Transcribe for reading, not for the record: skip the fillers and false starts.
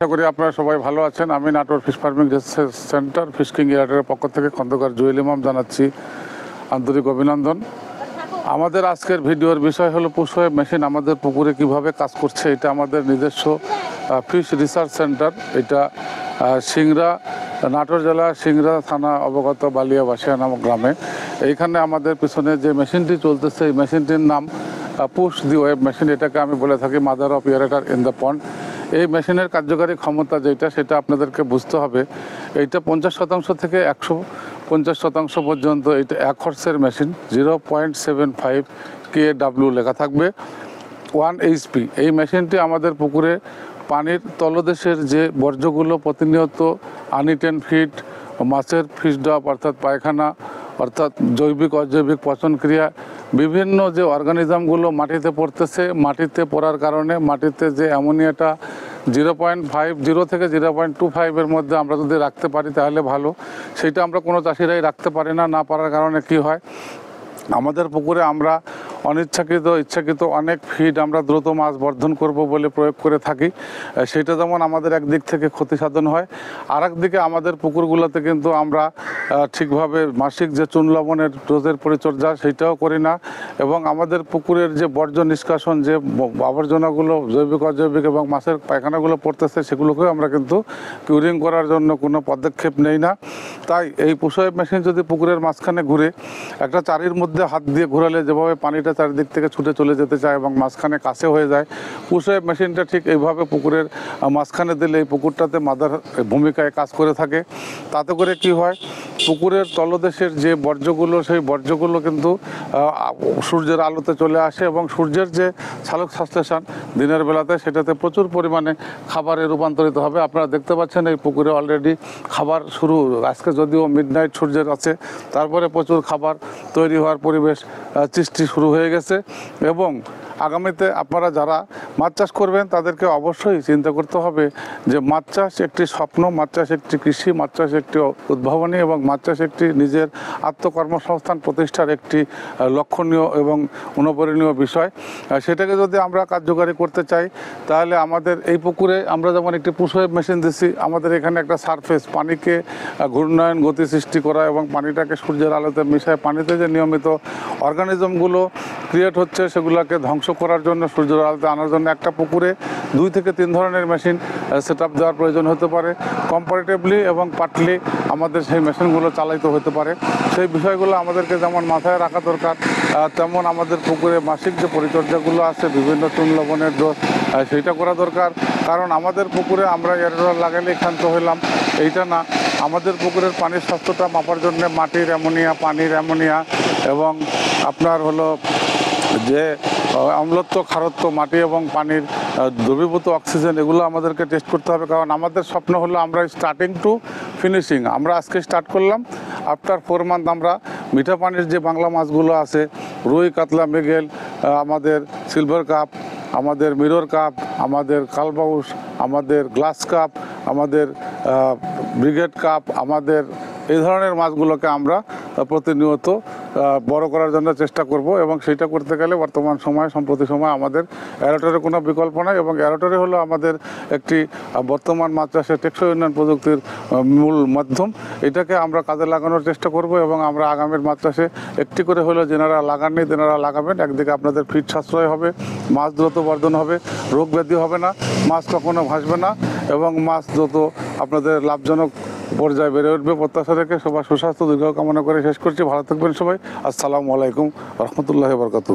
আশা করি আপনারা সবাই ভালো আছেন। আমি Natore fish farming research centre fishing ইয়ার্ডের পক্ষ থেকে খন্দকার জুয়েল ইমাম জানাচ্ছি আন্তরিক অভিনন্দন। আমাদের আজকের ভিডিওর বিষয় হলো পুশওয়েভ মেশিন আমাদের পুকুরে কিভাবে কাজ করছে। এটা আমাদের নিজস্ব ফিশ রিসার্চ সেন্টার। এটা সিংড়া, নাটোর জেলা সিংড়া থানা অবগত বালিয়াবাসিয়া নামক গ্রামে। এইখানে আমাদের পিছনে যে মেশিনটি চলতেছে এই মেশিনটির নাম পুশ দি ওয়েভ মেশিন। এটাকে আমি বলে থাকি mother of aerator in the pond. এই মেশিনের কার্যকারী ক্ষমতা যেটা সেটা আপনাদেরকে বুঝতে হবে। এইটা 50% থেকে 150% পর্যন্ত এটা 1 হর্সের মেশিন। 0.75 kW লেখা থাকবে, 1 HP। এই মেশিনটি আমাদের পুকুরে পানির তলদেশের যে বর্জ্যগুলো প্রতিনিয়ত আনইটেন ফিড, মাছের ফিশ ড্রপ অর্থাৎ পায়খানা, অর্থাৎ জৈবিক অজৈবিক পচনক্রিয়া, বিভিন্ন যে অর্গানিজমগুলো মাটিতে পড়তেছে, মাটিতে পড়ার কারণে মাটিতে যে অ্যামোনিয়াটা 0.50 থেকে 0.25 মধ্যে আমরা যদি রাখতে পারি তাহলে ভালো। সেটা আমরা কোনো চাষিরাই রাখতে পারি না। না পারার কারণে কি হয়, আমাদের পুকুরে আমরা অনিচ্ছাকৃত ইচ্ছাকৃত অনেক ফিড আমরা দ্রুত মাছ বর্ধন করব বলে প্রয়োগ করে থাকি। সেটা যেমন আমাদের একদিক থেকে ক্ষতি সাধন হয়, আর একদিকে আমাদের পুকুরগুলোতে কিন্তু আমরা ঠিকভাবে মাসিক যে চুন লবণের ডোজের পরিচর্যা সেইটাও করি না। এবং আমাদের পুকুরের যে বর্জ্য নিষ্কাশন, যে আবর্জনাগুলো জৈবিক অজৈবিক এবং মাছের পায়খানাগুলো পড়তেছে সেগুলোকেও আমরা কিন্তু কিউরিং করার জন্য কোনো পদক্ষেপ নেই না। তাই এই পুশওয়েভ মেশিন যদি পুকুরের মাঝখানে ঘুরে, একটা চারির মধ্যে হাত দিয়ে ঘোরালে যেভাবে পানিটা চারিদিক থেকে ছুটে চলে যেতে চায় এবং মাঝখানে কাছে হয়ে যায়, পুশওয়েভ মেশিনটা ঠিক এইভাবে পুকুরের মাঝখানে দিলে এই পুকুরটাতে মাদার ভূমিকায় কাজ করে থাকে। তাতে করে কি হয়, পুকুরের তলদেশের যে বর্জ্যগুলো সেই বর্জ্যগুলো কিন্তু সূর্যের আলোতে চলে আসে এবং সূর্যের যে সালোক সংশ্লেষণ দিনের বেলাতে সেটাতে প্রচুর পরিমাণে খাবারে রূপান্তরিত হবে। আপনারা দেখতে পাচ্ছেন এই পুকুরে অলরেডি খাবার শুরু। আজকে যদিও মিডনাইট সূর্যের আছে, তারপরে প্রচুর খাবার তৈরি হওয়ার পরিবেশ সৃষ্টি শুরু হয়ে গেছে। এবং আগামীতে আপনারা যারা মাছ চাষ করবেন তাদেরকে অবশ্যই চিন্তা করতে হবে যে মাছ চাষ একটি স্বপ্ন, মাছ চাষ একটি কৃষি, মাছ চাষ একটি উদ্ভাবনী এবং মাছ চাষ একটি নিজের আত্মকর্মসংস্থান প্রতিষ্ঠার একটি লক্ষণীয় এবং অনুপ্রেরণীয় বিষয়। সেটাকে যদি আমরা কার্যকারী করতে চাই তাহলে আমাদের এই পুকুরে আমরা যেমন একটি পুশওয়েভ মেশিন দিচ্ছি, আমাদের এখানে একটা সারফেস পানিকে ঘূর্ণায়ন গতি সৃষ্টি করা এবং পানিটাকে সূর্যের আলোতে মিশায় পানিতে যে নিয়মিত অর্গানিজমগুলো ক্রিয়েট হচ্ছে সেগুলোকে ধ্বংস করার জন্য, সূর্যের আলোতে আনার জন্য একটা পুকুরে 2 থেকে 3 ধরনের মেশিন সেট আপ দেওয়ার প্রয়োজন হতে পারে। কম্পারেটিভলি এবং পার্টলি আমাদের সেই মেশিনগুলো চালাইতে হতে পারে। সেই বিষয়গুলো আমাদেরকে যেমন মাথায় রাখা দরকার, তেমন আমাদের পুকুরে মাসিক যে পরিচর্যাগুলো আছে, বিভিন্ন চুন লবণের ডোজ, সেইটা করা দরকার। কারণ আমাদের পুকুরে আমরা এয়ারড্রপ লাগালে ক্ষান্ত হইলাম এইটা না, আমাদের পুকুরের পানির স্বাস্থ্যটা মাপার জন্য মাটির অ্যামোনিয়া, পানির অ্যামোনিয়া এবং আপনার হলো যে অম্লত্ব, খারত্ব, মাটি এবং পানির দ্রবীভূত অক্সিজেন, এগুলো আমাদেরকে টেস্ট করতে হবে। কারণ আমাদের স্বপ্ন হলো আমরা স্টার্টিং টু ফিনিশিং, আমরা আজকে স্টার্ট করলাম, আফটার 4 মান্থ আমরা মিঠা পানির যে বাংলা মাছগুলো আছে, রুই, কাতলা, মৃগেল, আমাদের সিলভার কাপ, আমাদের মিরর কাপ, আমাদের কালবাউস, আমাদের গ্লাস কাপ, আমাদের ব্রিগেড কাপ, আমাদের এই ধরনের মাছগুলোকে আমরা প্রতিনিয়ত বড় করার জন্য চেষ্টা করব। এবং সেটা করতে গেলে বর্তমান সময়, সম্প্রতি সময় আমাদের অ্যারোটরের কোনো বিকল্প নাই। এবং অ্যারোটরে হলো আমাদের একটি বর্তমান মাছ চাষের টেকসই উন্নয়ন প্রযুক্তির মূল মাধ্যম। এটাকে আমরা কাজে লাগানোর চেষ্টা করব এবং আমরা আগামীর মাছ চাষে একটি করে হলো যেনারা লাগাননি তেনারা লাগাবেন। একদিকে আপনাদের ফিড সাশ্রয় হবে, মাছ দ্রুত বর্ধন হবে, রোগ ব্যাধি হবে না, মাছ কখনো ভাসবে না এবং মাছ দ্রুত আপনাদের লাভজনক পর্যায়ে বেড়ে উঠবে। প্রত্যাশা রেখে সবার সুস্বাস্থ্য দীর্ঘ কামনা করে শেষ করছি। ভালো থাকবেন সবাই। আসসালামু আলাইকুম রহমতুল্লাহি ওয়া বারাকাতুহু।